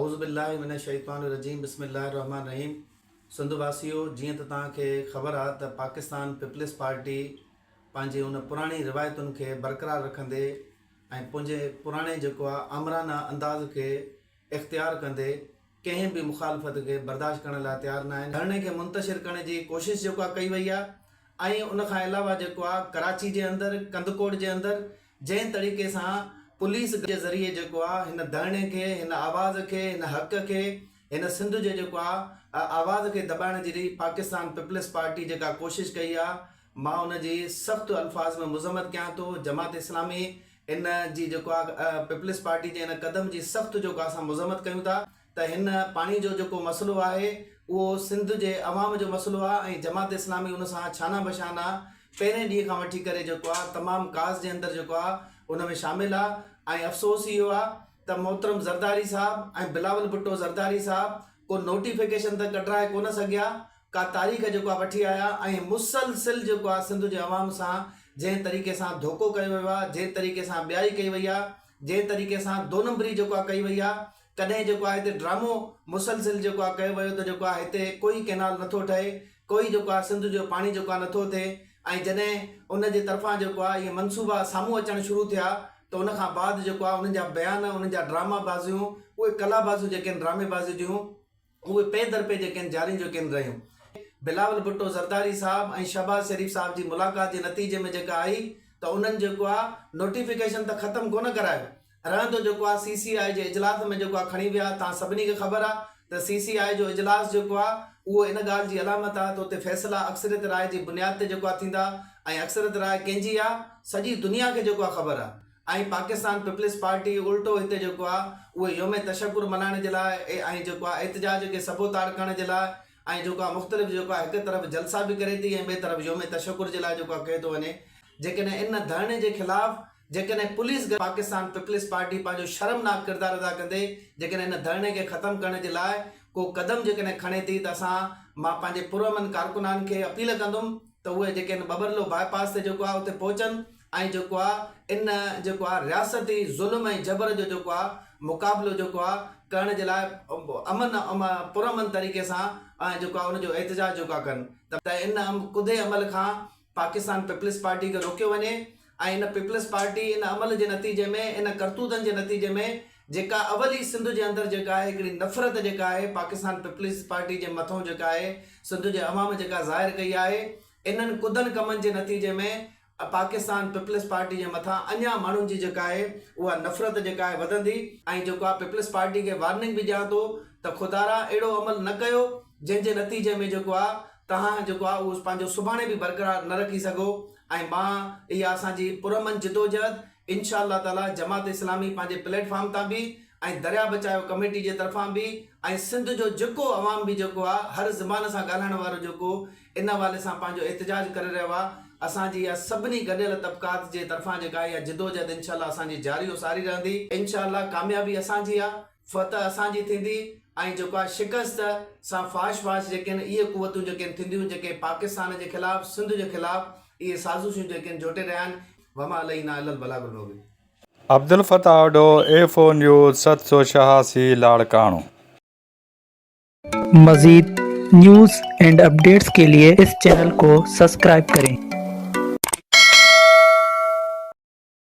औज़ुबिल्लाहि मिनश्शैतानिर्रजीम बिस्मिल्लाहिर्रहमानिर्रहीम। सिंध वासियो, जीअं त तव्हांखे ख़बर आहे त पाकिस्तान पीपल्स पार्टी पंहिंजी उन पुराणी रिवायतुनि खे बरक़रार रखंदे ऐं पंहिंजे पुराणे जेको आहे आमराना अंदाज़ खे इख़्तियार कंदे कंहिं बि मुखालफ़त खे बर्दाश्त करण लाइ तयारु न आहिनि। धरणे खे मुंतशिर करण जी कोशिशि जेको आहे कई वई आहे ऐं उन खां अलावा जेको आहे कराची जे अंदरि, कंदकोट जे अंदरि जंहिं तरीक़े सां पुलिस जे ज़रिए जेको आहे हिन धरणे खे, हिन आवाज़ खे, हिन हक़ खे, हिन सिंध जे जेको आहे आवाज़ खे दॿाइण जी पाकिस्तान पीपल्स पार्टी जेका कोशिशि कई आहे, मां उन जी सख़्तु अल्फाज़ में मुज़म्मत कयां थो। जमात इस्लामी इन जी जेको आहे पीपल्स पार्टी जे हिन क़दम जी सख़्तु जेको असां मुज़म्मत कयूं था त हिन पाणी जो जेको मसइलो आहे उहो सिंध जे अवाम जो मसइलो आहे ऐं जमात इस्लामी उन सां छाना बशाना पहिरें ॾींहं खां वठी करे जेको आहे तमामु काज़ जे अंदरि जेको आहे उन में शामिल आहे। ऐं अफ़सोस इहो आहे त मोहतरम ज़रदारी साहब ऐं बिलावल भुट्टो ज़रदारी साहब को नोटिफिकेशन त कढाए कोन सघिया, का तारीख़ जेको आहे वठी आया ऐं मुसलसिल जेको आहे सिंध जे अवाम सां जंहिं तरीक़े सां धोखो कयो वियो आहे, जंहिं तरीक़े सां ॿियाई कई वई आहे, जंहिं तरीक़े सां दो नंबरी जेको आहे कई वई आहे, कॾहिं जेको आहे हिते ड्रामो मुसलसिल जेको आहे कयो वियो त जेको आहे हिते कोई कैनाल नथो ठहे, कोई जेको आहे सिंध जो पाणी जेको आहे नथो थिए। ऐं जॾहिं उन जे तरफ़ां जेको आहे इहे मनसूबा साम्हूं अचणु शुरू थिया त उन खां बाद जेको आहे उन्हनि जा बयान, उन्हनि जा ड्रामाबाज़ियूं, उहे कलाबाज़ियूं जेके आहिनि ड्रामेबाज़ियूं जूं, उहे पे दर पे जेके आहिनि जारी जेके आहिनि रहियूं। बिलावल भुट्टो ज़रदारी साहब ऐं शहबाज शरीफ़ साहब जी मुलाक़ात जे नतीजे में जेका आई त उन्हनि जेको आहे नोटिफिकेशन त ख़तमु कोन करायो, रहंदो जेको आहे CCI जे इजलास में जेको आहे खणी विया। तव्हां सभिनी खे ख़बर आहे त CCI जो इजलास जेको आहे उहो इन ॻाल्हि जी अलामत आहे त उते फ़ैसिला अक्सरियत राय जी बुनियाद ते जेको आहे थींदा ऐं अक्सरियत राय कंहिंजी आहे, सॼी दुनिया खे जेको आहे ख़बर आहे। ऐं पाकिस्तान पीपल्स पार्टी उल्टो हिते जेको आहे उहे योम तशकुर मल्हाइण जे लाइ ऐं जेको आहे एहतजाज खे सबोताड़ करण जे लाइ ऐं जेको आहे मुख़्तलिफ़ जेको आहे हिकु तरफ़ जलसा बि करे थी ऐं ॿिए तरफ़ योम तशकुर जे लाइ जेको आहे कयो थो वञे। जेकॾहिं इन धरणे जे ख़िलाफ़ जेकॾहिं पुलिस पाकिस्तान पीपल्स पार्टी पंहिंजो शर्मनाक किरदारु अदा कंदे जेकॾहिं इन धरणे खे ख़तमु करण जे लाइ को क़दम जेकॾहिं खणे थी त मां पंहिंजे पुरअमन कारकुनान खे अपील कंदुमि त उहे जेके आहिनि बबरलो बाईपास ते जेको आहे उते पहुचनि ऐं जेको आहे इन जेको आहे रियासती ज़ुल्म ऐं जबर जो जेको आहे मुक़ाबिलो जेको आहे करण जे लाइ पुरअमन तरीक़े सां जेको आहे उनजो एहतजाज जेको आहे कनि त इन कुदे अमल खां पाकिस्तान पीपल्स पार्टी खे रोकियो वञे ऐं इन पीपल्स पार्टी इन अमल जे नतीजे में, इन करतूतनि जे नतीजे में जेका अवली सिंध जे अंदरि जेका आहे हिकिड़ी नफ़रत जेका आहे पाकिस्तान पीपल्स पार्टी जे मथां जेका आहे सिंध जे अवाम जेका ज़ाहिर कई आहे, इन्हनि कुदनि कमनि जे नतीजे में पाकिस्तान पीपल्स पार्टी जे मथां अञा माण्हुनि जी जेका आहे उहा नफ़रत जेका आहे वधंदी। ऐं जेको आहे पीपल्स पार्टी खे वार्निंग बि ॾियां थो त खुदारा अहिड़ो अमल न कयो जंहिंजे नतीजे में जेको आहे तव्हां जेको आहे उहो पंहिंजो सुभाणे बि बरक़रार न रखी सघो। ऐं मां इहा असांजी पुरअमन जिदोजहद इंशाअल्लाह ताला जमात इस्लामी पंहिंजे प्लेटफॉर्म तां बि ऐं दरिया बचाओ कमेटी जे तरफ़ां बि ऐं सिंध जो जेको अवाम बि जेको आहे हर ज़बान सां ॻाल्हाइण वारो जेको इन हवाले सां पंहिंजो एहतजाज करे रहियो आहे, असांजी इहा सभिनी गॾियल तबक़ात जे तरफ़ां जेका आहे इहा जिदोजहद इंशाअल्लाह असांजी जारी और सारी रहंदी। इंशाअल्लाह कामयाबी असांजी आहे, फतह असांजी थींदी ऐं जेको आहे शिकस्त सां फाश जेके आहिनि इहे कुवतूं जेके आहिनि थींदियूं जेके पाकिस्तान जे ख़िलाफ़, सिंध जे ख़िलाफ़ इहे साज़िशूं जेके आहिनि जोटे रहिया आहिनि। वमा अलैना इल्लल बलागुल मुबीन। अब्दुल फताह डो A4 न्यूज़ 786 लाड़काणो। मज़ीद न्यूज़ एंड अपडेट्स के लिए इस चैनल को सब्सक्राइब करें।